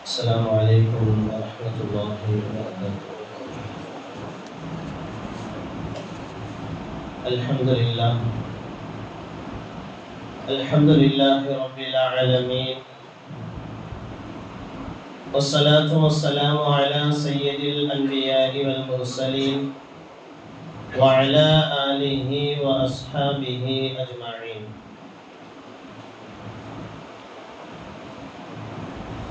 السلام عليكم ورحمة الله وبركاته. الحمد لله رب العالمين، والصلاة والسلام على سيد الأنبياء والمرسلين وعلى آله وأصحابه أجمعين.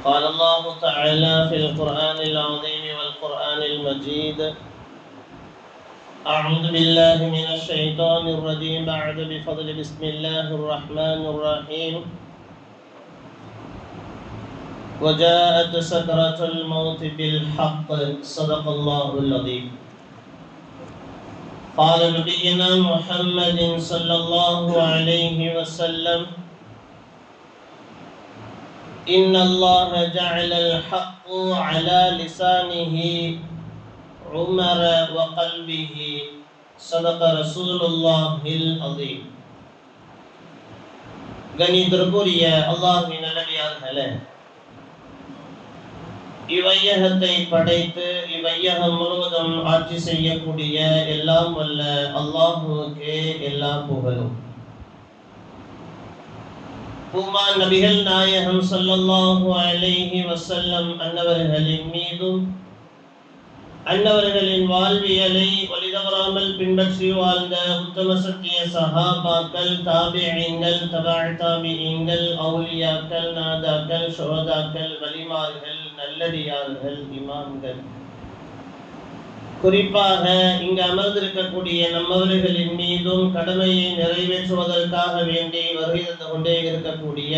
قال الله تعالى في القرآن العظيم والقرآن المجيد: أعوذ بالله من الشيطان الرجيم بعد بفضل بسم الله الرحمن الرحيم. وجاءت سكرة الموت بالحق صدق الله العظيم. قال نبينا محمد صلى الله عليه وسلم: إن الله جعل الحق على لسانه عمر وقلبه صدق رسول الله العظيم. கணிதற்குரிய அல்லாஹ்வின் நல்லடியார்களே, இவையகத்தை படைத்து இவையகம் முழுவதும் ஆட்சி செய்யக்கூடிய எல்லாம் வல்ல அல்லாஹுவுக்கே எல்லா புகழும். பூமான் நபிகள் நாயகம் ஸல்லல்லாஹு அலைஹி வஸல்லம் அன்னவர்களின் மீதும் அன்னவர்களின் வாழ்வியலை வழிதவறாமல் பின்பற்றி வாழ்ந்த உத்தம சத்திய சஹாபாக்கள், தாபிஈன்கள், தபஅ தாபிஈன்கள், அவுலியாக்கள், நாதாக்கள், ஷுஹதாக்கள், வலிமார்கள், நல்லடியார்கள், இமாம்கள், குறிப்பாக இங்கு அமர்ந்திருக்கக்கூடிய நம்மவர்களின் மீதும் கடமையை நிறைவேற்றுவதற்காக வேண்டி வருகை தந்து கொண்டே இருக்கக்கூடிய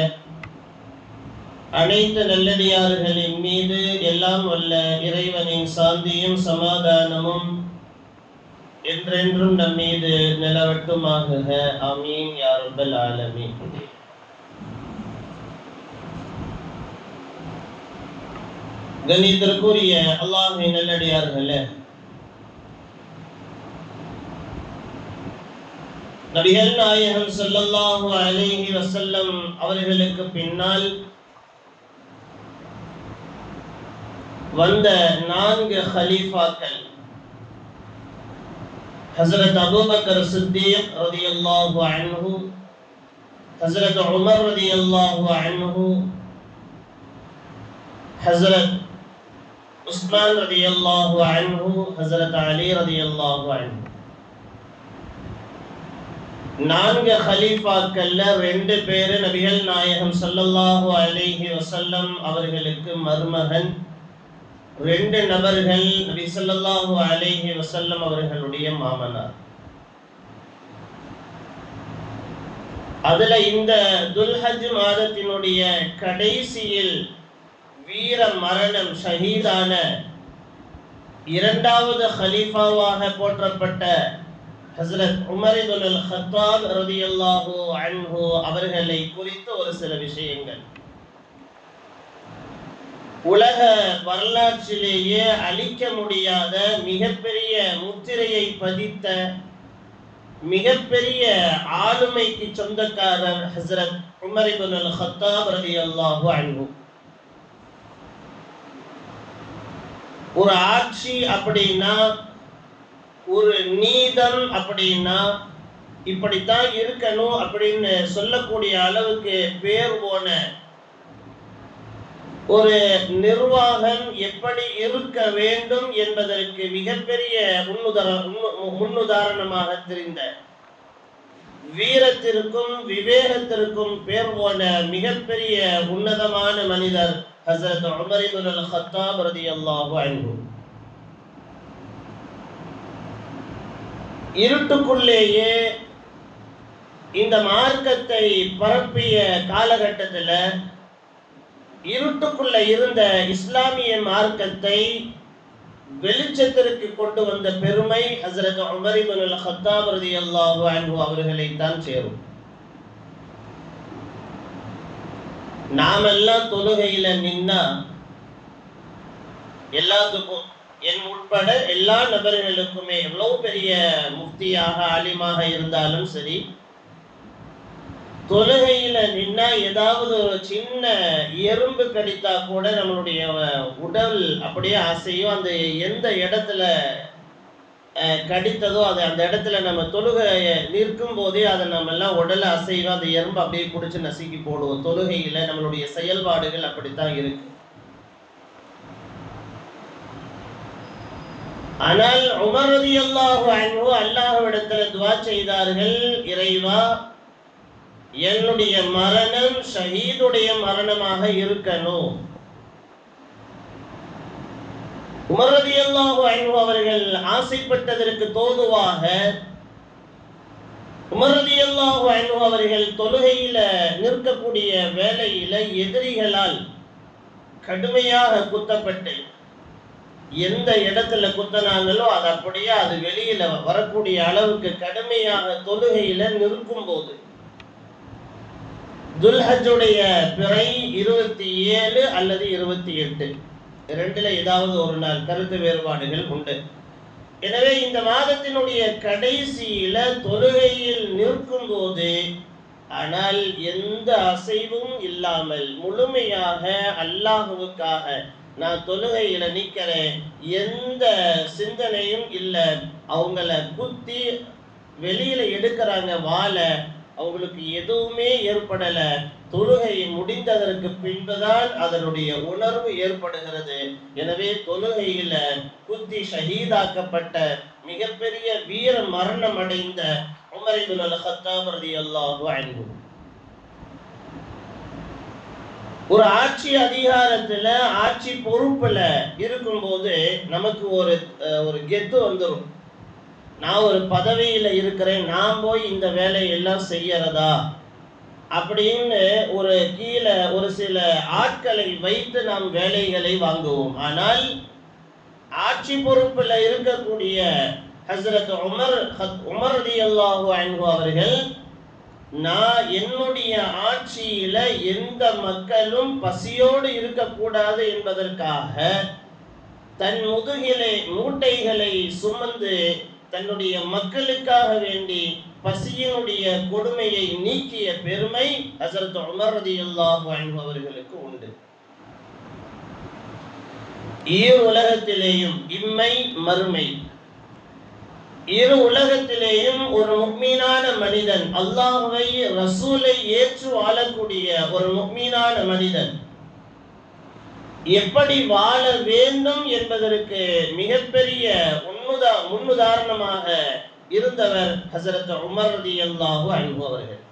அனைத்து நல்லடியார்களின் மீது எல்லாம் வல்ல இறைவனின் சாந்தியும் சமாதானமும் என்றென்றும் நம் மீது நிலவட்டுமாக. ஆமீன் யா ரப்பல் ஆலமீன். கணிதற்குரிய அல்லாஹ்வின் நல்லடியார்களே, நபிகள் நாயகம் ஸல்லல்லாஹு அலைஹி வஸல்லம் அவர்களுக்கு பின்னால் வந்த 4 ஹலீஃபாக்கள், ஹஸரத் அபூபக்கர் சித்தீக் ரலியல்லாஹு அன்ஹு, ஹஸரத் உமர் ரலியல்லாஹு அன்ஹு, ஹஸரத் உஸ்மான் ரலியல்லாஹு அன்ஹு, ஹஸரத் அலி ரலியல்லாஹு அன்ஹு. 4 ஹலீஃபாக்கள்ல 2 பேர் நபிகள் நாயகம் ஸல்லல்லாஹு அலைஹி வஸல்லம் அவர்களுக்கு மருமகன், 2 நபர்கள் நபி ஸல்லல்லாஹு அலைஹி வஸல்லம் அவர்களுடைய மாமனார். அதுல இந்த துல்ஹஜ் மாதத்தினுடைய கடைசியில் வீர மரணம் ஷஹீதான 2வது ஹலீஃபாவாக போற்றப்பட்ட ஹஸ்ரத் உமர் இப்னு அல்-கத்தாப் ரலியல்லாஹு அன்ஹு அவர்களை குறித்து ஒரு சில விஷயங்கள். உலக வரலாற்றிலேயே அழிக்க முடியாத மிகப்பெரிய முத்திரையை பதித்த மிகப்பெரிய ஆளுமைக்கு சொந்தக்காரர் ஹஸ்ரத் உமர் இப்னு அல்-கத்தாப் ரலியல்லாஹு அன்ஹு. ஒரு ஆட்சி அப்படின்னா, ஒரு நீதம் அப்படின்னா இப்படித்தான் இருக்கணும் அப்படின்னு சொல்லக்கூடிய அளவுக்கு பேர் போன ஒரு நிர்வாகம் எப்படி இருக்க வேண்டும் என்பதற்கு மிகப்பெரிய முன்னுதாரணமாக தெரிந்த, வீரத்திற்கும் விவேகத்திற்கும் பேர் போன மிகப்பெரிய உன்னதமான மனிதர் ஹஸரத் உமர் இப்னு அல்-கத்தாப் ரலியல்லாஹு அன்ஹு. இருட்டுக்குள்ளேயே இந்த மார்க்கத்தை பரப்பிய காலகட்டத்தில் இருட்டுக்குள்ள இருந்த இஸ்லாமிய மார்க்கத்தை வெளிச்சத்திற்கு கொண்டு வந்த பெருமை ஹஸரத் உமர் இப்னு அல்-கத்தாப் ரலியல்லாஹு அன்ஹு அவர்களை தான் சேரும். நாமெல்லாம் தொழுகையில நின்னா எல்லாத்துக்கும், என் உட்பட எல்லா நபர்களுக்குமே, எவ்வளவு பெரிய முஃப்தியாக ஆலிமாக இருந்தாலும் சரி, தொழுகையில நின்னா ஏதாவது ஒரு சின்ன எறும்பு கடித்தா கூட நம்மளுடைய உடல் அப்படியே அசையும். அந்த எந்த இடத்துல கடித்ததோ அது அந்த இடத்துல நம்ம தொழுகையை நிற்கும் போதே அதை நம்ம எல்லாம் உடலை அசைவோம். அந்த எறும்பு அப்படியே பிடிச்சி நசுக்கி போடுவோம். தொழுகையில நம்மளுடைய செயல்பாடுகள் அப்படித்தான் இருக்கு. ஆனால் உமர் ரலியல்லாஹு அன்ஹு அல்லாஹ்விடத்துல துஆ செய்தார்கள், இறைவா என்னுடைய மரணம் ஷஹீதுடைய மரணமாக இருக்கணும். உமர் ரலியல்லாஹு அன்ஹு அவர்கள் ஆசைப்பட்டதற்கு தோதுவாக உமர் ரலியல்லாஹு அன்ஹு அவர்கள் தொழுகையில நிற்கக்கூடிய வேளையில எதிரிகளால் கடுமையாக குத்தப்பட்டு எந்த இடத்துல குத்தனாங்களோ அது அப்படியே அது வெளியில வரக்கூடிய அளவுக்கு கடுமையாக தொழுகையில நிற்கும் போது துல்ஹஜ்ஜுடைய பிறை 27 அல்லது 28 ரெண்டுல ஏதாவது ஒரு நாள், கருத்து வேறுபாடுகள் உண்டு. எனவே இந்த மாதத்தினுடைய கடைசியில தொழுகையில் நிற்கும் போது ஆனால் எந்த அசைவும் இல்லாமல் முழுமையாக அல்லாஹ்வுக்காக நான் தொழுகையில நிக்கிறேன், எந்த சிந்தனையும் இல்லை. அவங்கள குத்தி வெளியில எடுக்கிறாங்க வாளை, அவங்களுக்கு எதுவுமே ஏற்படல. தொழுகை முடிந்ததற்கு பின்புதான் அதனுடைய உணர்வு ஏற்படுகிறது. எனவே தொழுகையில குத்தி ஷஹீதாக்கப்பட்ட மிகப்பெரிய வீர மரணம் அடைந்த உமர் இப்னுல் கத்தாப் ரலியல்லாஹு அன்ஹு ஒரு ஆட்சி அதிகாரத்துல ஆட்சி பொறுப்புல இருக்கும்போது நமக்கு ஒரு கெத்து வந்துடும். நான் ஒரு பதவியில இருக்கிறேன், நான் போய் இந்த வேலையெல்லாம் செய்யறதா அப்படின்னு ஒரு கீழே ஒரு சில ஆட்களை வைத்து நாம் வேலைகளை வாங்குவோம். ஆனால் ஆட்சி பொறுப்புல இருக்கக்கூடிய ஹஸ்ரத் உமர் ரலியல்லாஹு அன்ஹு அவர்கள், நான் என்னுடைய ஆட்சியில எந்த மக்களும் பசியோடு இருக்கக்கூடாது என்பதற்காக தன் முதுகிலே மூட்டைகளை சுமந்து தன்னுடைய மக்களுக்காக வேண்டி பசியினுடைய கொடுமையை நீக்கிய பெருமை ஹஸரத் உமர் ரலியல்லாஹு அன்ஹு அவர்களுக்கு உண்டு. இரு உலகத்திலேயும் இம்மை மறுமை இரு உலகத்திலேயும் ஒரு முஃமினான மனிதன், அல்லாஹ்வை ரசூலை ஏற்று வாழக்கூடிய ஒரு முஃமினான மனிதன் எப்படி வாழ வேண்டும் என்பதற்கு மிகப்பெரிய முன்னுதாரணமாக இருந்தவர் ஹஸரத் உமர் ரலியல்லாஹு அன்ஹு அவர்கள்.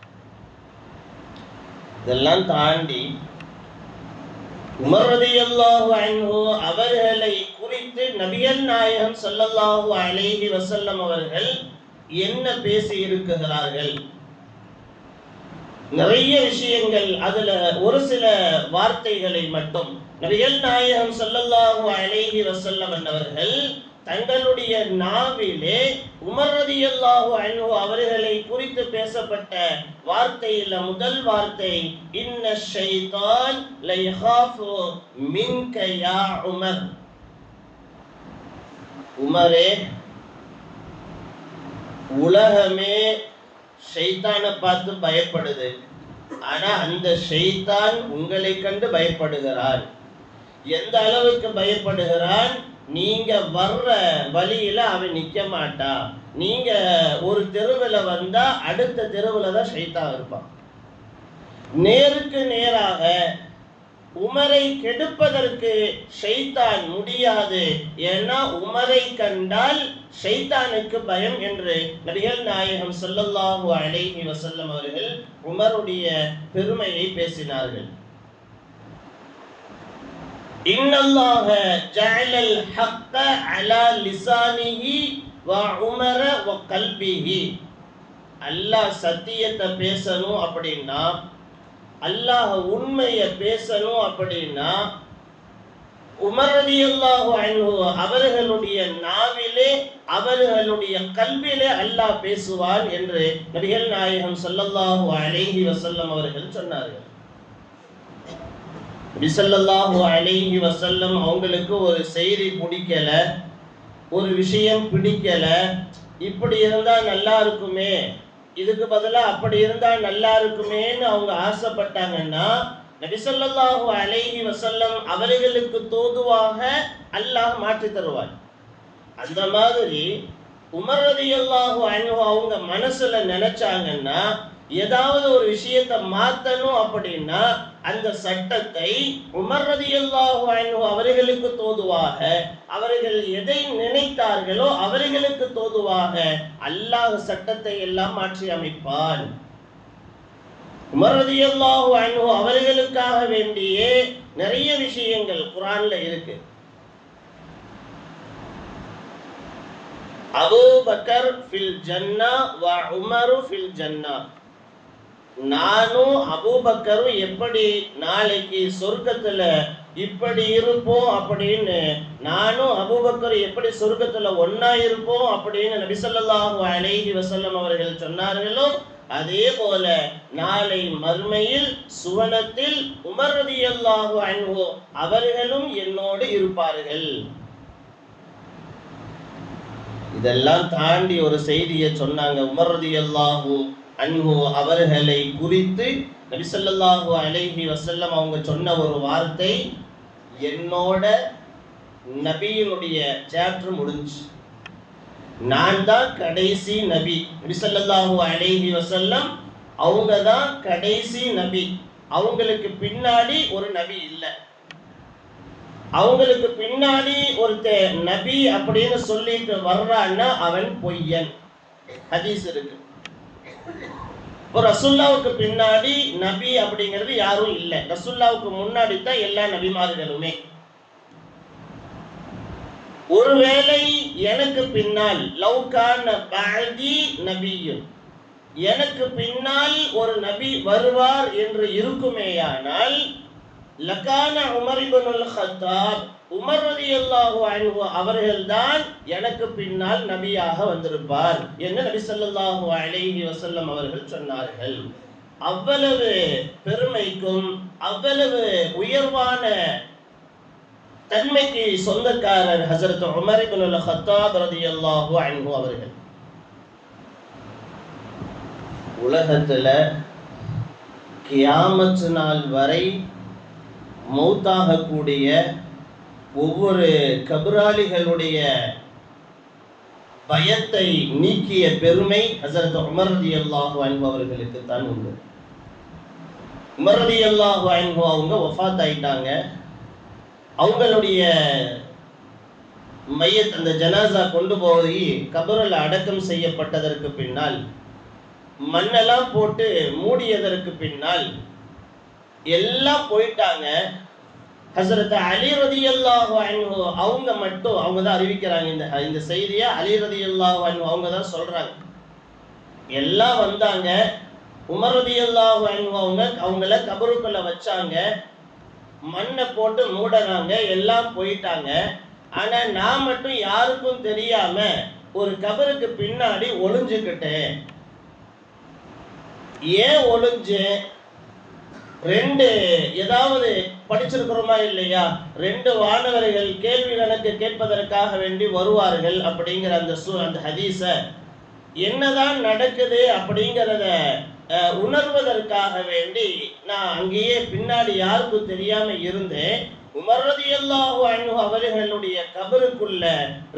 இதெல்லாம் தாண்டி உமர் ரலியல்லாஹு அன்ஹு அவர்களை குறித்து நபிகள் நாயகம் ஸல்லல்லாஹு அலைஹி வஸல்லம் அவர்கள் என்ன பேசி இருக்கிறார்கள்? நிறைய விஷயங்கள், அதுல ஒரு சில வார்த்தைகளை மட்டும் நபிகள் நாயகம் ஸல்லல்லாஹு அலைஹி வஸல்லம் அவர்கள் தங்களுடைய நாவிலே உமர் ரலியல்லாஹு அன்ஹு அவர்களை குறித்து பேசப்பட்ட வார்த்தையில முதல் வார்த்தை, இன்ன ஷைத்தான் லயஹாஃபு மின்க யா உமர். உமரே, உலகமே ஷைத்தானை பார்த்து பயப்படுது, ஆனா அந்த ஷைத்தான் உங்களை கண்டு பயப்படுகிறான். எந்த அளவுக்கு பயப்படுகிறான்? நீங்க வர்ற வழியில அவன் நிக்க மாட்டா. நீங்க ஒரு தெருவில் வந்தா அடுத்த தெருவில் தான் ஷைத்தான் இருப்பான். நேருக்கு நேராக உமரை கெடுப்பதற்கு ஷைத்தான் முடியாது. ஏன்னா உமரை கண்டால் ஷைத்தானுக்கு பயம் என்று நபிகள் நாயகம் ஸல்லல்லாஹு அலைஹி வஸல்லம் அவர்கள் உமருடைய பெருமையை பேசினார்கள். இன்னல்லாஹ ஜஅலல் ஹக்க அலா லிசானிஹி வ உமர வ கல்பிஹி. அல்லாஹ் சத்தியத்தை பேசணும் அப்படின்னா, அல்லாஹ் உண்மையை பேசணும் அப்படின்னா, உமர் ரலியல்லாஹு அன்ஹு அவர்களுடைய நாவிலே அவர்களுடைய கல்விலே அல்லாஹ் பேசுவான் என்று நபிகள் நாயகம் ஸல்லல்லாஹு அலைஹி வஸல்லம் அவர்கள் சொன்னார்கள். நபி ஸல்லல்லாஹு அலைஹி வஸல்லம் அவங்களுக்கு ஒரு செய்தி பிடிக்கல, ஒரு விஷயம் பிடிக்கல, இப்படி இருந்தா நல்லா இருக்குமே, இதுக்கு பதிலா அப்படி இருந்தா நல்லா இருக்குமேன்னு அவங்க ஆசைப்பட்டாங்கன்னா நபி ஸல்லல்லாஹு அலைஹி வஸல்லம் அவர்களுக்கு தோதுவாக அல்லாஹ் மாற்றி தருவார். அந்த மாதிரி உமர் ரலியல்லாஹு அன்ஹு அவங்க மனசுல நினைச்சாங்கன்னா ஏதாவது ஒரு விஷயத்தை மாத்தணும் அப்படின்னா அந்த சட்டத்தை உமர் ரலியல்லாஹு அன்ஹு அவர்களுக்கு தோதுவாக அவர்கள் எதை நினைத்தார்களோ அவர்களுக்கு தோதுவாக அல்லாஹ் சட்டத்தை எல்லாம் மாற்றி அமைப்பான். உமர் ரலியல்லாஹு அன்ஹு அவர்களுக்காக வேண்டிய நிறைய விஷயங்கள் குர்ஆன்ல இருக்கு. அபூபக்கர் ஃபில் ஜன்னா வ உமரு ஃபில் ஜன்னா, நானும் அபூபக்கரும் எப்படி நாளைக்கு சொர்க்கத்துல இப்படி இருப்போம் அப்படின்னு, நானும் அபூபக்கர் எப்படி சொர்க்கத்துல ஒன்னா இருப்போம் அப்படின்னு நபி ஸல்லல்லாஹு அலைஹி வஸல்லம் அவர்கள் சொன்னார்களோ அதே போல நாளை மறுமையில் சுவனத்தில் உமர் ரலியல்லாஹு அன்ஹு அவர்களும் என்னோடு இருப்பார்கள். இதெல்லாம் தாண்டி ஒரு செய்தியை சொன்னாங்க. உமர் ரலியல்லாஹு அன்ஹு அவர்களை குறித்து நபி ஸல்லல்லாஹு அலைஹி வஸல்லம் அவங்க சொன்ன ஒரு வார்த்தை, என்னோட நபியினுடைய சாப்டர் முடிஞ்சு, நான் தான் கடைசி நபி. நபி ஸல்லல்லாஹு அலைஹி வஸல்லம் அவங்க தான் கடைசி நபி. அவங்களுக்கு பின்னாடி ஒரு நபி இல்லை. அவங்களுக்கு பின்னாடி ஒருத்தர் நபி அப்படின்னு சொல்லிட்டு வர்றான்னா அவன் பொய்யன். ஹதீஸ் இருக்கு. இப்போ ரசூலுல்லாவுக்கு பின்னாடி நபி அப்படிங்கிறது யாரும் இல்லை. ரசூலுல்லாவுக்கு முன்னாடி தான் எல்லா நபிமார்களுமே. ஒருவேளை எனக்கு பின்னால் லவ்கான பஅதி நபியும், எனக்கு பின்னால் ஒரு நபி வருவார் என்று இருக்குமேயானால் லகான உமர் இப்னுல் கத்தாப், உமர் ரலியல்லாஹு அன்ஹு அவர்கள்தான் எனக்கு பின்னால் நபியாக வந்திருப்பார் என்று நபி ஸல்லல்லாஹு அலைஹி வஸல்லம் அவர்கள் சொன்னார்கள். அவ்வளவு பெருமைக்கும் அவ்வளவு உயர்வான தன்மைக்கு சொந்தக்காரர் ஹஜ்ரத் உமர் இப்னுல் கத்தாப் ரலியல்லாஹு அன்ஹு அவர்கள். உலகத்துல கியாமத் நாள் வரை மௌத்தாகக்கூடிய ஒவ்வொரு கபராளிகளுடைய பயத்தை நீக்கிய பெருமை ஹஜ்ரத் உமர் ரலியல்லாஹு அன்ஹு அவர்களுக்கு தான் உண்டு. உமர் ரலியல்லாஹு அன்ஹு அவங்க வஃபாத் ஆயிட்டாங்க. அவங்களுடைய மையத் அந்த ஜனாசா கொண்டு போய் கபரில் அடக்கம் செய்யப்பட்டதற்கு பின்னால், மண்ணெல்லாம் போட்டு மூடியதற்கு பின்னால் எல்லாம் போயிட்டாங்க. ஹஸரத் அலி ரலியல்லாஹு அன்ஹு அவங்க மட்டும், அவங்க தான் அறிவிக்கிறாங்க இந்த செய்தியை. அலி ரலியல்லாஹு அன்ஹு அவங்க தான் சொல்றாங்க. எல்லாம் வந்தாங்க. உமர் ரலியல்லாஹு அன்ஹு அவங்கள கபருக்குள்ள வச்சாங்க, மண்ணை போட்டு மூடனாங்க, எல்லாம் போயிட்டாங்க. ஆனா நான் மட்டும் யாருக்கும் தெரியாம ஒரு கபருக்கு பின்னாடி ஒளிஞ்சுக்கிட்டேன். ஏன் ஒளிஞ்சு? ரெண்டு ஏதாவது படிச்சிருக்கிறோமா இல்லையா? ரெண்டு வானவர்கள் கேள்வி கணக்கு கேட்பதற்காக வேண்டி வருவார்கள் அப்படிங்கிற அந்த ஹதீஸ, என்னதான் நடக்குது அப்படிங்கிறத உணர்வதற்காக வேண்டி நான் அங்கேயே பின்னாடி யாருக்கும் தெரியாம இருந்தேன். உமர் ரலியல்லாஹு அன்ஹு அவர்களுடைய கபருக்குள்ள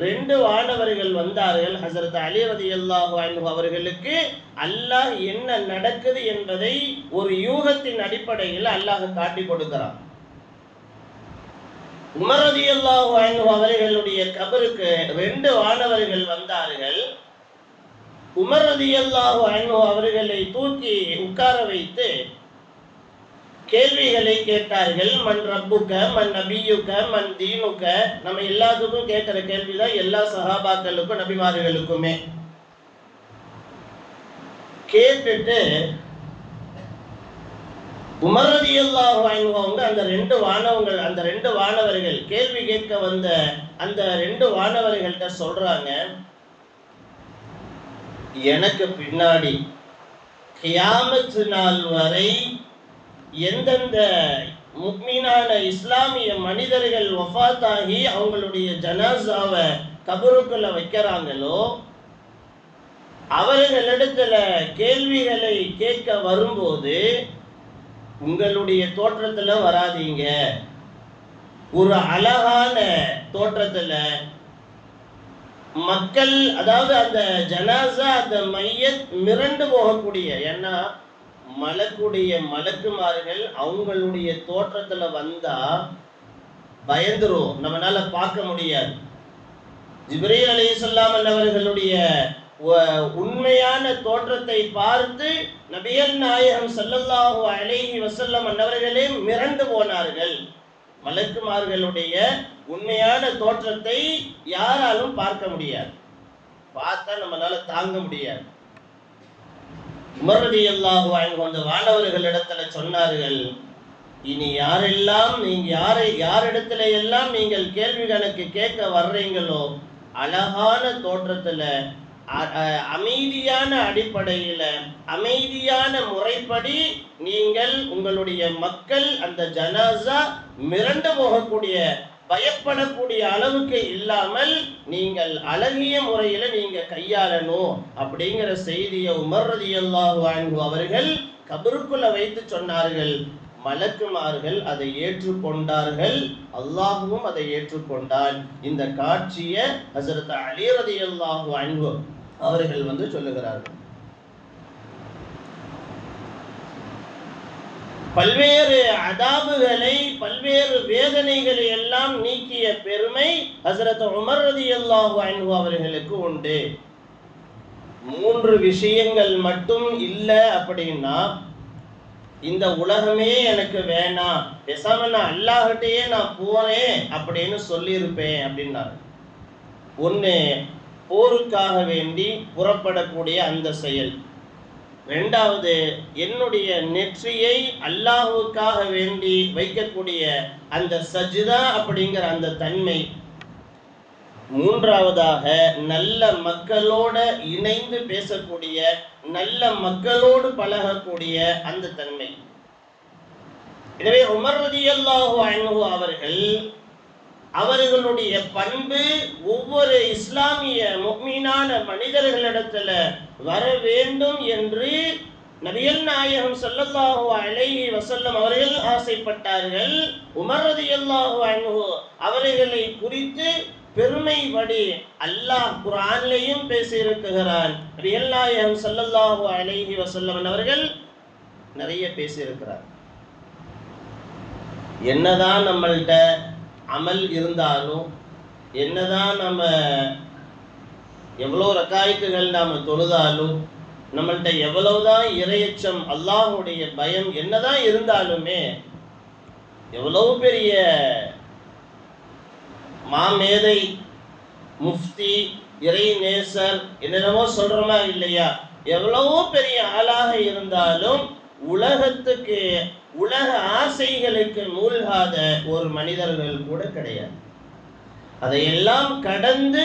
ரெண்டு வானவர்கள் வந்தார்கள். ஹஸரத் அலி ரலியல்லாஹு அன்ஹு அவர்களுக்கு அல்லாஹ் என்ன நடக்குது என்பதை ஒரு யூகத்தின் அடிப்படையில் அல்லாஹ் காட்டி கொடுக்கிறான். உமர் ரலியல்லாஹு அன்ஹு அவர்களுடைய கபருக்கு ரெண்டு வானவர்கள் வந்தார்கள். உமர் ரலியல்லாஹு அன்ஹு அவர்களை தூக்கி உட்கார வைத்து கேள்விகளை கேட்டார்கள். மன் ரப்புக, மன் நபியுக, மன் தீனுக. நம்ம எல்லாத்துக்கும் கேட்கிற கேள்விதான் எல்லா சஹாபாக்களுக்கும் நபிமார்களுக்குமே. கேட்டுட்டு உமர் ரலியல்லாஹு அன்ஹு அவங்க அந்த ரெண்டு வானவர்கள் கேள்வி கேட்க வந்த அந்த ரெண்டு வானவர்கள்ட்ட சொல்றாங்க, எனக்கு பின்னாடி கியாமத் நாள் வரை எந்தெந்த முஃமினான இஸ்லாமிய மனிதர்கள் வஃபாத்தாகி அவங்களுடைய ஜனாசாவை கபருக்குள்ள வைக்கிறாங்களோ அவர்களிடத்துல கேள்விகளை கேட்க வரும்போது உங்களுடைய தோற்றத்துல வராதீங்க, ஒரு அழகான தோற்றத்துல மக்கள், அதாவது அந்த ஜனாசா, அந்த மையத் மிரண்டு போகக்கூடிய, ஏன்னா மலக்குமார்கள் அவங்களுடைய தோற்றத்துல வந்தா பயந்துரும், நம்மளால பார்க்க முடியாது. ஜிப்ரீல் அலைஹிஸ்ஸலாம் அவர்களுடைய உண்மையான தோற்றத்தை பார்த்து நபிகள் நாயகம் ஸல்லல்லாஹு அலைஹி வஸல்லம் அவர்களே மிரண்டு போனார்கள். மலக்குமார்களுடைய உண்மையான தோற்றத்தை யாராலும் பார்க்க முடியாது, பார்த்தா நம்மளால தாங்க முடியாது. உமர் ரலியல்லாஹு அன்ஹு அந்த வானவர்களிடத்துல சொன்னார்கள், இனி யாரெல்லாம் நீங்க யாரிடத்துல எல்லாம் நீங்கள் கேள்வி கணக்கு கேட்க வர்றீங்களோ, அழகான தோற்றத்துல அமைதியான அடிப்படையில அமைதியான முறைப்படி நீங்கள் உங்களுடைய மக்கள் அந்த ஜனாசா மிரண்டு போகக்கூடிய பயப்படக்கூடிய அளவுக்கு இல்லாமல் நீங்கள் அழகிய முறையில நீங்க கையாளணும் அப்படிங்கிற செய்தியை உமர் ரலியல்லாஹு அன்ஹு அவர்கள் கபருக்குள்ள வைத்து சொன்னார்கள். மலக்குமார்கள் அதை ஏற்றுக்கொண்டார்கள், அல்லாஹ்வும் அதை ஏற்றுக்கொண்டான். இந்த காட்சியை ஹஸரத் அலி ரலியல்லாஹு அன்ஹு அவர்கள் சொல்லுகிறார்கள். பல்வேறு அதாபுகளை, பல்வேறு வேதனைகளை எல்லாம் நீக்கிய பெருமை ஹஸரத் உமர் ரலியல்லாஹு அன்ஹு அவர்களுக்கு உண்டு. 3 விஷயங்கள் மட்டும் இல்லை அப்படின்னா இந்த உலகமே எனக்கு வேணாம், பேசாம நான் அல்லாஹ்கிட்டயே நான் போறேன் அப்படின்னு சொல்லியிருப்பேன் அப்படின்னாரு. 1, போருக்காக வேண்டி புறப்படக்கூடிய அந்த செயல். 2வது, என்னுடைய நெற்றியை அல்லாஹ்வுக்காக வேண்டி வைக்கக்கூடிய அந்த சஜ்தா அப்படிங்கிற அந்த தன்மை. 3வதாக, நல்ல மக்களோட இணைந்து பேசக்கூடிய, நல்ல மக்களோடு பழகக்கூடிய அந்த தன்மை. எனவே உமர் ரலியல்லாஹு அன்ஹு அவர்களுடைய பண்பு ஒவ்வொரு இஸ்லாமிய முஃமினான மனிதர்களிடத்துல வர வேண்டும் என்று நபிகள் நாயகம் ஸல்லல்லாஹு அலைஹி வஸல்லம் அவர்கள் ஆசைப்பட்டார்கள். உமர் ரலியல்லாஹு அன்ஹு அவர்களை குறித்து பெருமைப்படி அல்லாஹ் குர்ஆன்லயும் பேசியிருக்கிறான். நபிகள் நாயகம் ஸல்லல்லாஹு அலைஹி வஸல்லம் அவர்கள் நிறைய பேசியிருக்கிறார். என்னதான் நம்மள்ட்ட அமல் இருந்தாலும், என்னதான் நம்ம எவ்வளோ ரக்காயத்துகள் நாம தொழுதாலும், நம்மள்ட்ட எவ்வளவுதான் இறையச்சம், அல்லாஹ்வுடைய பயம் என்னதான் இருந்தாலுமே, எவ்வளவு பெரிய மாமேதை, முஃப்தி, இறை நேசர் என்னென்னமோ சொல்றோமா இல்லையா, எவ்வளவோ பெரிய ஆளாக இருந்தாலும் உலகத்துக்கு, உலக ஆசைகளுக்கு மூழ்காத ஒரு மனிதர்கள் கூட கிடையாது. அதையெல்லாம் கடந்து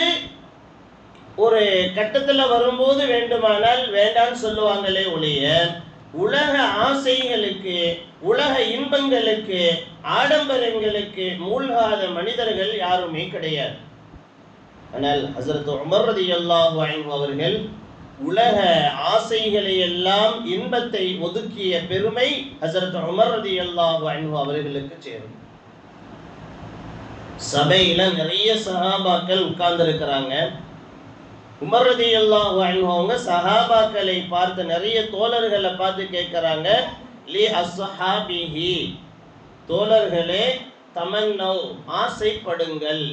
ஒரு கட்டத்துல வரும்போது வேண்டுமானால் வேண்டான்னு சொல்லுவாங்களே ஒழிய, உலக ஆசைகளுக்கு, உலக இன்பங்களுக்கு, ஆடம்பரங்களுக்கு மூழ்காத மனிதர்கள் யாருமே கிடையாது. ஆனால் ஹஸரத் உமர் ரலியல்லாஹு அன்ஹு அவர்கள் உலக ஆசைகளை எல்லாம், இன்பத்தை ஒதுக்கிய பெருமை ஹஸரத் உமர் ரலியல்லாஹு அன்ஹு அவர்களுக்கு சேரும். சபையில நிறைய சஹாபாக்கள் உட்கார்ந்து இருக்கிறாங்க. உமர் ரலியல்லாஹு அன்ஹு அவங்க சஹாபாக்களை பார்த்து, நிறைய தோழர்களை பார்த்து கேட்கிறாங்க, லி அஸ்ஹாபிஹி, தோழர்களே, தமன்னவ், ஆசைப்படுங்கள்,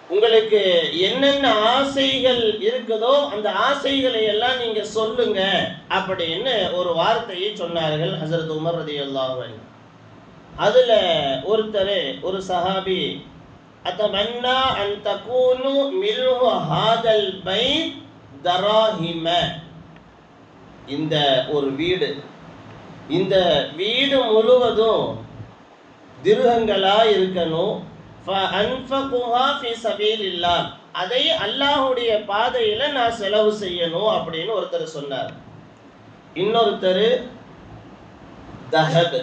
உங்களுக்கு என்னென்ன ஆசைகள் இருக்குதோ அந்த ஆசைகளை எல்லாம் நீங்க சொல்லுங்க அப்படின்னு ஒரு வார்த்தையை சொன்னார்கள் ஹஸரத் உமர் ரலியல்லாஹு அன்ஹு. அதுல ஒருத்தர், ஒரு சஹாபி, அத்தமன்னா அன் தகூனு மில்ஹு ஹாதல் பைத் தராஹிம, இந்த ஒரு வீடு, இந்த வீடு முழுவதும் திர்ஹங்களா இருக்கணும், ஃபஅன்ஃபகுஹா ஃபீ ஸபீலில்லாஹ், அதை அல்லாஹ்வுடைய பாதையில நான் செலவு செய்யணும் அப்படின்னு ஒருத்தர் சொன்னார். இன்னொருத்தர் தஹப்,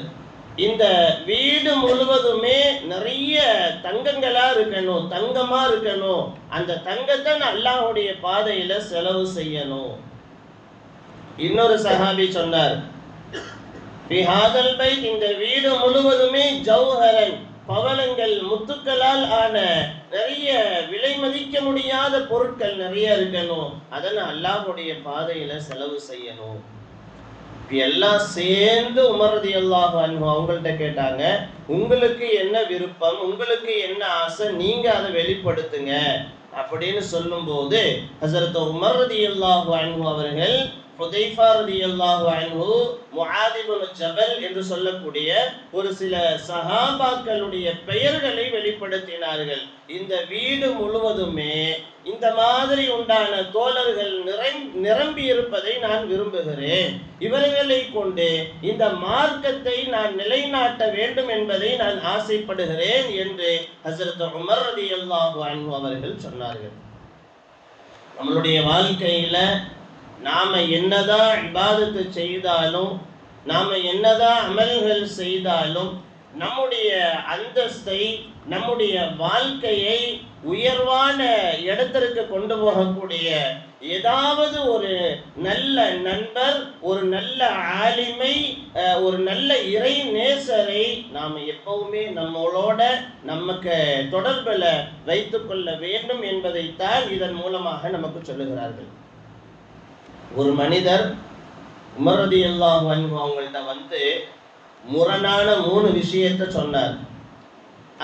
இந்த வீடு முழுவதுமே நிறைய தங்கங்களா இருக்கணும், தங்கமா இருக்கணும். அந்த தங்கத்தை அல்லாஹ்வுடைய பாதையில செலவு செய்யணும். இன்னொரு சஹாபி சொன்னார், பிஹாதல் பைத், இந்த வீடு முழுவதுமே ஜௌஹரன், பவளங்கள் முத்துக்களால் ஆன நிறைய விலை மதிக்க முடியாத பொருட்கள் நிறைய இருக்கணும். அதனை அல்லாஹ்வுடைய பாதையில செலவு செய்யணும். எல்லாம் சேர்ந்து உமர் ரலியல்லாஹு அன்ஹு அவங்கள்ட்ட கேட்டாங்க, உங்களுக்கு என்ன விருப்பம், உங்களுக்கு என்ன ஆசை, நீங்க அதை வெளிப்படுத்துங்க அப்படின்னு சொல்லும்போது ஹஸரத் உமர் ரலியல்லாஹு அன்ஹு அவர்கள் ஹுதைஃபா ரலியல்லாஹு அன்ஹு, முஆத் இப்னு ஜபல் என்று சொல்லக்கூடிய ஒரு சில சஹாபாக்களுடைய பெயர்களை வெளிப்படுத்தினார்கள். இந்த வீடு முழுவதுமே இந்த மாதிரி உண்டான தோழர்கள் நிரம்பி இருப்பதை நான் விரும்புகிறேன். இவர்களை கொண்டு இந்த மார்க்கத்தை நான் நிலைநாட்ட வேண்டும் என்பதை நான் ஆசைப்படுகிறேன் என்று ஹஸரத் உமர் ரலியல்லாஹு அன்ஹு அவர்கள் சொன்னார்கள். நம்மளுடைய வாழ்க்கையில நாம என்னதான் இபாதத்து செய்தாலும், நாம என்னதான் அமல்கள் செய்தாலும், நம்முடைய அந்தஸ்தை, நம்முடைய வாழ்க்கையை உயர்வான இடத்திற்கு கொண்டு போகக்கூடிய ஏதாவது ஒரு நல்ல நண்பர், ஒரு நல்ல ஆலிமை, ஒரு நல்ல இறை நேசரை நாம் எப்பவுமே நம்மளோட நமக்கு தொடர்பில் வைத்துக்கொள்ள வேண்டும் என்பதைத்தான் இதன் மூலமாக நமக்கு சொல்லுகிறார்கள். ஒரு மனிதர் உமர் ரலியல்லாஹு அன்ஹு அவங்கள்ட்ட வந்து முரணான 3 விஷயத்தை சொன்னார்.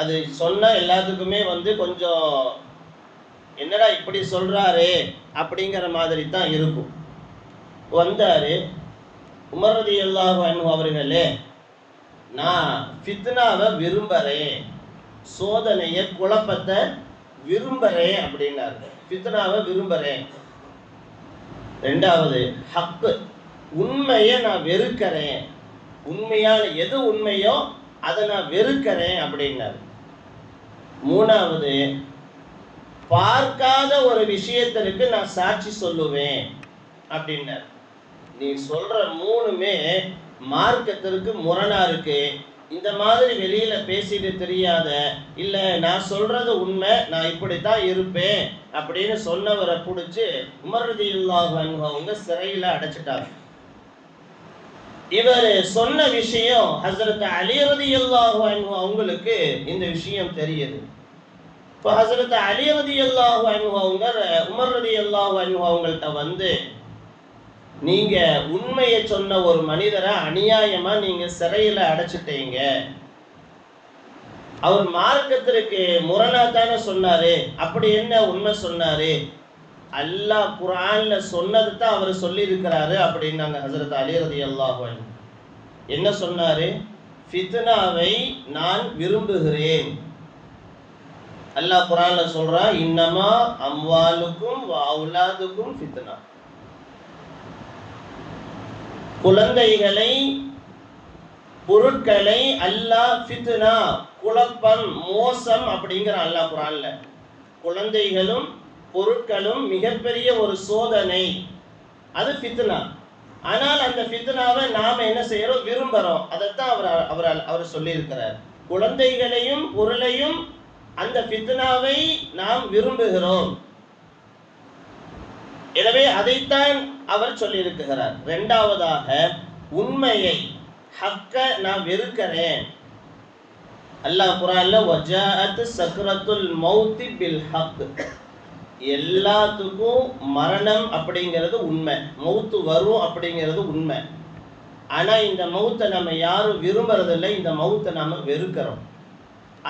அது சொன்னா எல்லாத்துக்குமே வந்து கொஞ்சம் என்னடா இப்படி சொல்றாரு அப்படிங்கிற மாதிரி தான் இருக்கும். வந்தாரு, உமர் ரலியல்லாஹு அன்ஹு அவர்களே, நான் ஃபித்னாவை விரும்புறேன், சோதனையை குழப்பத்தை விரும்புறேன் அப்படின்னாரு. ஃபித்னாவை விரும்புறேன். ரெண்டாவது, ஹக்கு, உண்மையை நான் வெறுக்கிறேன், உண்மையான எது உண்மையோ அதை நான் வெறுக்கிறேன் அப்படின்னாரு. மூணாவது, பார்க்காத ஒரு விஷயத்திற்கு நான் சாட்சி சொல்லுவேன் அப்படின்னாரு. நீ சொல்ற 3மே மார்க்கத்திற்கு முரணா இருக்கு. இந்த மாதிரி வெளியில பேசிட்டு தெரியாத, இல்ல நான் சொல்றது உண்மை, நான் இப்படித்தான் இருப்பேன் அப்படின்னு சொன்னவரை பிடிச்சு உமர் ரலியல்லாஹு அன்ஹு அவங்க சிறையில அடைச்சிட்டாங்க. இவர் சொன்ன விஷயம் ஹஸரத் அலி ரலியல்லாஹு அன்ஹு அவங்களுக்கு இந்த விஷயம் தெரியுது. இப்போ ஹஸரத் அலி ரலியல்லாஹு அன்ஹு அவங்க உமர் ரலியல்லாஹு அன்ஹு அவங்கள்ட்ட வந்து, நீங்க உண்மையை சொன்ன ஒரு மனிதரை அநியாயமா நீங்க சிறையில அடைச்சிட்டீங்க, அவர் மார்க்கத்திற்கு முரணாத்தான சொன்னாரு, அப்படி என்ன உண்மை சொன்னாரு, அல்லாஹ் குர்ஆன்ல சொன்னது தான் அவர் சொல்லி இருக்கிறாரு அப்படின்னாங்க ஹஸரத் அலி ரலியல்லாஹு அன்ஹு. என்ன சொன்னாரு? ஃபித்னாவை நான் விரும்புகிறேன். அல்லாஹ் குர்ஆன்ல சொல்றான், இன்னமா அம்வாலுக்கும் வ அவுலாதுக்கும் ஃபித்னா, குழந்தைகளை, பொருட்களை அல்லாஹ் ஃபித்னா, குழப்பம், மோசம் அப்படிங்கிற அல்லாஹ் குர்ஆன்ல. குழந்தைகளும் பொருட்களும் மிகப்பெரிய ஒரு சோதனை, அது ஃபித்னா. ஆனால் அந்த ஃபித்னாவை நாம என்ன செய்யறோம்? விரும்புறோம். அதைத்தான் அவர் சொல்லியிருக்கிறார். குழந்தைகளையும் பொருளையும் அந்த ஃபித்னாவை நாம் விரும்புகிறோம். எனவே அதைத்தான் அவர் சொல்லியிருக்கிறார். இரண்டாவதாக, உண்மையை, ஹக்க நான் வெறுக்கிறேன். அல்லாஹ் குர்ஆன்ல வஜாஅத் சக்ரத்துல் மௌத் பில் ஹக், எல்லாத்துக்கும் மரணம் அப்படிங்கிறது உண்மை, மௌத்து வரும் அப்படிங்கிறது உண்மை. ஆனா இந்த மௌத்தை நம்ம யாரும் விரும்புறதில்லை, இந்த மௌத்தை நாம வெறுக்கிறோம்.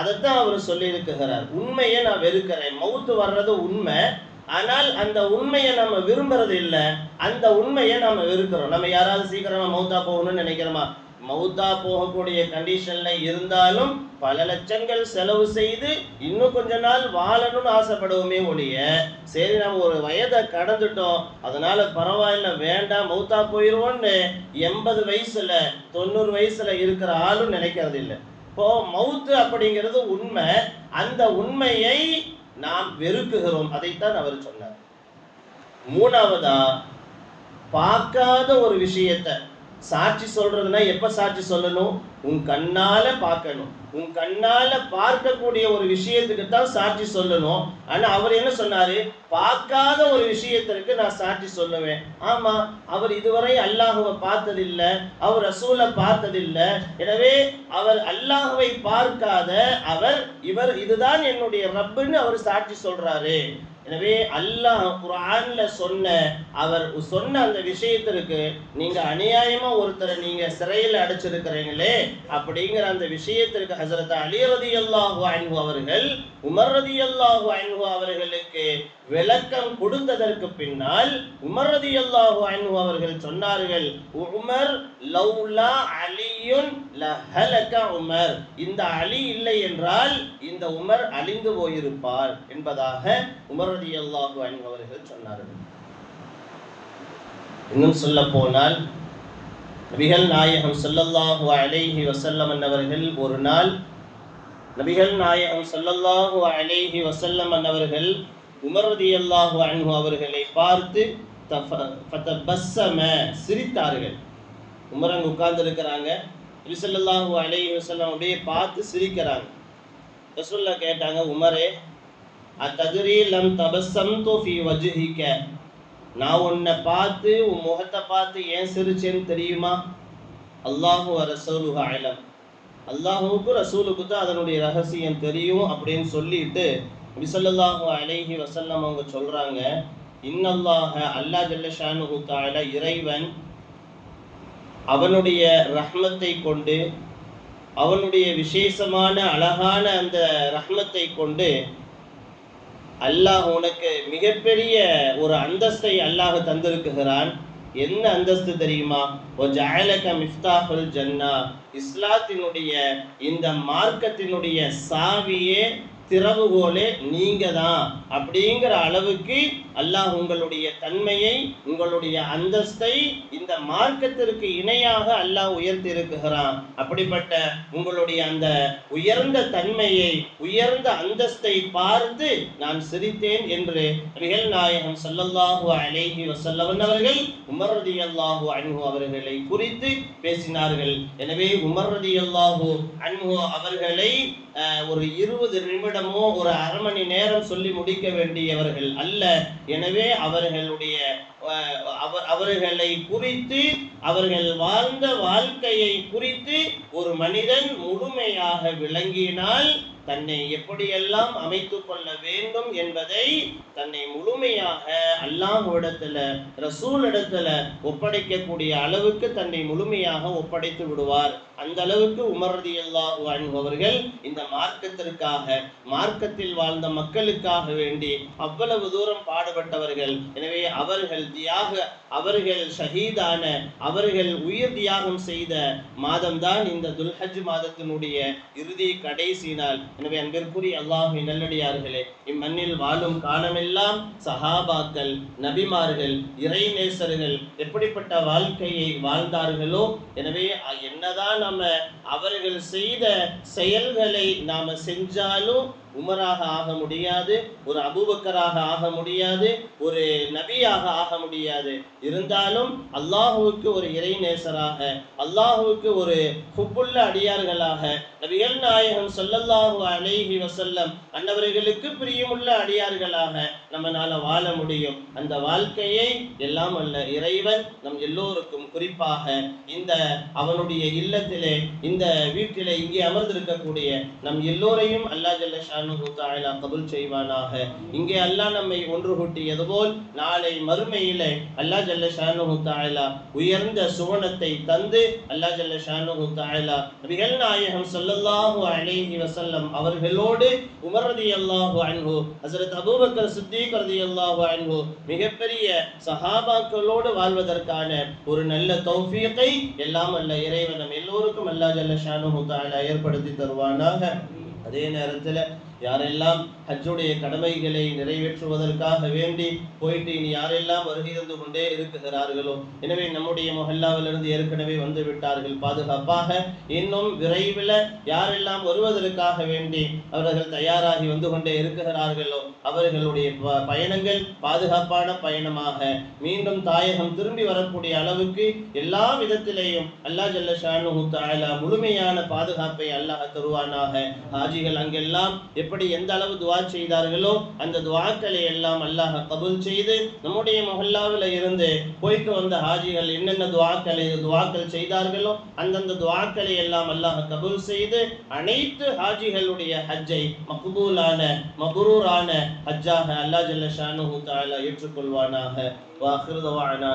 அதைத்தான் அவர் சொல்லியிருக்கிறார். உண்மையை நான் வெறுக்கிறேன், மௌத்து வர்றது உண்மை, ஆனால் அந்த உண்மையை நம்ம விரும்புறது இல்லை, அந்த உண்மையை நம்ம வெறுக்கிறோம். நம்ம யாராவது சீக்கிரமா மௌத்தா போகணும்னு நினைக்கிறோமா? மௌத்தா போகக்கூடிய கண்டிஷன்ல இருந்தாலும் பல லட்சங்கள் செலவு செய்து இன்னும் கொஞ்ச நாள் வாழணும்னு ஆசைப்படுவோமே ஒழிய, சரி நம்ம ஒரு வயதை கடந்துட்டோம் அதனால பரவாயில்ல வேண்டாம் மௌத்தா போயிடுவோன்னு 80 வயசுல 90 வயசுல இருக்கிற ஆளும் நினைக்கிறது இல்லை. இப்போ மௌத்து அப்படிங்கிறது உண்மை, அந்த உண்மையை நாம் வெறுக்குகிறோம். அதைத்தான் அவர் சொன்னார். மூணாவதா, பார்க்காத ஒரு விஷயத்தை, சாட்சி சொல்றதுன்னா எப்ப சாட்சி சொல்லணும்? உன் கண்ணால பார்க்கணும். உன் கண்ணால பார்க்கக்கூடிய ஒரு விஷயத்துக்கு தான் சாட்சி சொல்லணும். ஆனா அவர் என்ன சொன்னாரு? பார்க்காத ஒரு விஷயத்திற்கு நான் சாட்சி சொல்லுவேன். ஆமா, அவர் இதுவரை அல்லாஹுவை பார்த்ததில்லை, அவர் ரசூலை பார்த்ததில்லை. எனவே அவர் அல்லாஹுவை பார்க்காத இவர் இதுதான் என்னுடைய ரப்புன்னு அவர் சாட்சி சொல்றாரு. எனவே அல்லாஹ் குர்ஆன்ல அவர் சொன்ன அந்த விஷயத்திற்கு நீங்க அநியாயமா ஒருத்தரை நீங்க சிறையில் அடைச்சிருக்கிறீங்களே அப்படிங்கிற அந்த விஷயத்திற்கு ஹஸரத் அலி ரலியல்லாஹு அன்ஹு அவர்கள் உமர் ரலியல்லாஹு அன்ஹு அவர்களுக்கு விளக்கம் கொடுத்ததற்கு பின்னால் உமர் ரலியல்லாஹு அன்ஹு அவர்கள் சொன்னார்கள், உமர் லௌலா அலியுன் லஹலக உமர், இந்த அலி இல்லை என்றால் இந்த உமர் அழிந்து போயிருப்பார் என்பதாக உமர் ரலியல்லாஹு அன்ஹு அவர்கள் சொன்னார்கள். இன்னும் சொல்ல போனால் நபிகள் நாயகம் ஸல்லல்லாஹு அலைஹி வஸல்லம் அவர்கள் ஒரு நாள் நபிகள் நாயகம் ஸல்லல்லாஹு அலைஹி வஸல்லம் அவர்கள் உமர் ரலியல்லாஹு அன்ஹு அவர்களை பார்த்து ஃபதபஸ்ஸம சிரித்தார்கள். உமர் அங்க உட்கார்ந்து இருக்கிறாங்க, நபி ஸல்லல்லாஹு அலைஹி வஸல்லம் அப்படியே பார்த்து சிரிக்கிறாங்க. ரசூலுல்லாஹ் கேட்டாங்க, உமரே அத்ததுரி லம் தபஸ்ஸம்து ஃபீ வஜ்ஹிக, நான் உன்னை பார்த்து உன் முகத்தை பார்த்து ஏன் சிரிச்சேன்னு தெரியுமா? அல்லாஹு வ ரசூலுஹு அலம், அல்லாஹுக்கு ரசூலுக்கு தான் அதனுடைய ரகசியம் தெரியும் அப்படின்னு சொல்லிட்டு நபி ஸல்லல்லாஹு அலைஹி வஸல்லம் அவங்க சொல்றாங்க, இன்னல்லாஹ அல்லாஹ் ஜல்ல ஷானுஹு தஆலா இறைவன் அவனுடைய ரஹ்மத்தை கொண்டு அவனுடைய விசேஷமான அழகான அந்த ரஹ்மத்தை கொண்டு அல்லாஹ் உனக்கு மிகப்பெரிய ஒரு அந்தஸ்தை அல்லாஹ் தந்திருக்குகிறான். என்ன அந்தஸ்து தெரியுமா? வஜஅலக மிஃப்தாஹுல் ஜன்னா, இஸ்லாத்தினுடைய இந்த மார்க்கத்தினுடைய சாவியே திறவுகோலே நீங்க தான் அப்படிங்கிற அளவுக்கு அல்லாஹ் உங்களுடைய தன்மையை உங்களுடைய அந்தஸ்தை இந்த மார்க்கத்திற்கு இணையாக அல்லாஹ் உயர்த்தி இருக்கிறான். அப்படிப்பட்ட உங்களுடைய அந்த உயர்ந்த தன்மையை உயர்ந்த அந்தஸ்தை பார்த்து நான் சிரித்தேன் என்று நபிகள் நாயகம் ஸல்லல்லாஹு அலைஹி வஸல்லம் அவர்கள் உமர் ரலியல்லாஹு அன்ஹு அவர்களை குறித்து பேசினார்கள். எனவே உமர் ரலியல்லாஹு அன்ஹு அவர்களை ஒரு 20 நிமிடமோ ஒரு அரை மணி நேரம் சொல்லி முடிக்க வேண்டியவர்கள் அல்ல. எனவே அவர்களை குறித்து அவர்கள் வாழ்ந்த வாழ்க்கையை குறித்து ஒரு மனிதன் முழுமையாக விளங்கினால் தன்னை எப்படியெல்லாம் அமைத்துக் கொள்ள வேண்டும் என்பதை தன்னை முழுமையாக அல்லாஹ்விடத்துல ரசூலிடத்துல ஒப்படைக்கக்கூடிய அளவுக்கு தன்னை முழுமையாக ஒப்படைத்து விடுவார். அந்த அளவுக்கு உமர் ரலியல்லாஹு அன்ஹு அவர்கள் இந்த மார்க்கத்திற்காக மார்க்கத்தில் வாழ்ந்த மக்களுக்காக வேண்டி அவ்வளவு தூரம் பாடுபட்டவர்கள். எனவே அவர்கள் ஷஹீதான அவர்கள் உயிர் தியாகம் செய்த மாதம்தான் இந்த துல்ஹஜ் மாதத்தினுடைய இறுதி கடைசி நாள். எனவே அன்பிற்குரிய அல்லாஹ்வின் நல்லடியார்களே, இம்மண்ணில் வாழும் காலமெல்லாம் சஹாபாக்கள் நபிமார்கள் இறை நேசர்கள் எப்படிப்பட்ட வாழ்க்கையை வாழ்ந்தார்களோ, எனவே என்னதான் நம்ம அவர்கள் செய்த செயல்களை நாம செஞ்சாலும் உமராக ஆக முடியாது, ஒரு அபூபக்கராக ஆக முடியாது, ஒரு நபியாக ஆக முடியாது. இருந்தாலும் அல்லாஹுவுக்கு ஒரு இறை நேசராக அல்லாஹுவுக்கு ஒரு ஹுப்புள்ள அடியார்களாக நபிகள் நாயகம் ஸல்லல்லாஹு அலைஹி வஸல்லம் அன்னவர்களுக்கு பிரியமுள்ள அடியார்களாக நம்மளால வாழ முடியும். அந்த வாழ்க்கையை எல்லாம் அல்ல இறைவன் நம் எல்லோருக்கும் குறிப்பாக இந்த அவனுடைய இல்லத்திலே இந்த வீட்டிலே இங்கே அமர்ந்திருக்கக்கூடிய நம் எல்லோரையும் அல்லாஹ் ஜல்ல ஷானுஹு தஆலா கபூல் செய்வானாக. இங்கே அல்லாஹ் நம்மை ஒன்று கூட்டியது போல் நாளை மறுமையிலே அல்லாஹ் ஜல்ல ஷானுஹு தஆலா உயர்ந்த சுவனத்தை தந்து அல்லாஹ் ஜல்ல ஷானுஹு தஆலா நபிகள் நாயகம் ஸல்லல்லாஹு அலைஹி வஸல்லம் அவர்களோடு உமர் ரலியல்லாஹு அன்ஹு ஹஜ்ரத் அபூபக்கர் சித்திக் ரலியல்லாஹு அன்ஹு மிகப்பெரிய சஹாபாக்களோடு வாழ்வதற்கான ஒரு நல்ல தௌஃபீகை எல்லாம் அல்ல இறைவன் நம் எல்லோருக்கும் அல்லாஹ் ஜல்ல ஷானுஹு தஆலா ஏற்படுத்தி தருவானாக. அதே நேரத்தில் யாரெல்லாம் ஹஜ்ஜுடைய கடமைகளை நிறைவேற்றுவதற்காக வேண்டி போயிட்டு இனி யாரெல்லாம் வருகை தந்து கொண்டே இருக்கிறார்களோ, எனவே நம்முடைய மொஹல்லாவிலிருந்து ஏற்கனவே வந்து விட்டார்கள் பாதுகாப்பாக, இன்னும் விரைவில் யாரெல்லாம் வருவதற்காக வேண்டி அவர்கள் தயாராகி வந்து கொண்டே இருக்கிறார்களோ அவர்களுடைய பயணங்கள் பாதுகாப்பான பயணமாக மீண்டும் தாயகம் திரும்பி வரக்கூடிய அளவுக்கு எல்லா விதத்திலேயும் அல்லாஹ் ஜல்ல ஷானுஹு தஆலா முழுமையான பாதுகாப்பை அல்லாஹ் தருவானாக. ஹாஜிகள் அங்கெல்லாம் எப்படி எந்த அளவு துஆ செய்தார்களோ அந்த துஆக்களை எல்லாம் அல்லாஹ் கபூல் செய்து, நம்முடைய மொஹல்லாவில் இருந்து போயிட்டு வந்த ஹாஜிகள் என்னென்ன துஆக்கள் செய்தார்களோ அந்தந்த துஆக்களை எல்லாம் அல்லாஹ் கபூல் செய்து அனைத்து ஹாஜிகளுடைய ஹஜ்ஜை மக்பூலான மப்ரூரான ஹஜ்ஜாக அல்லாஹ் ஜல்ல ஷானுஹு தஆலா ஏற்றுக்கொள்வானாக. வாஹிரு தவானா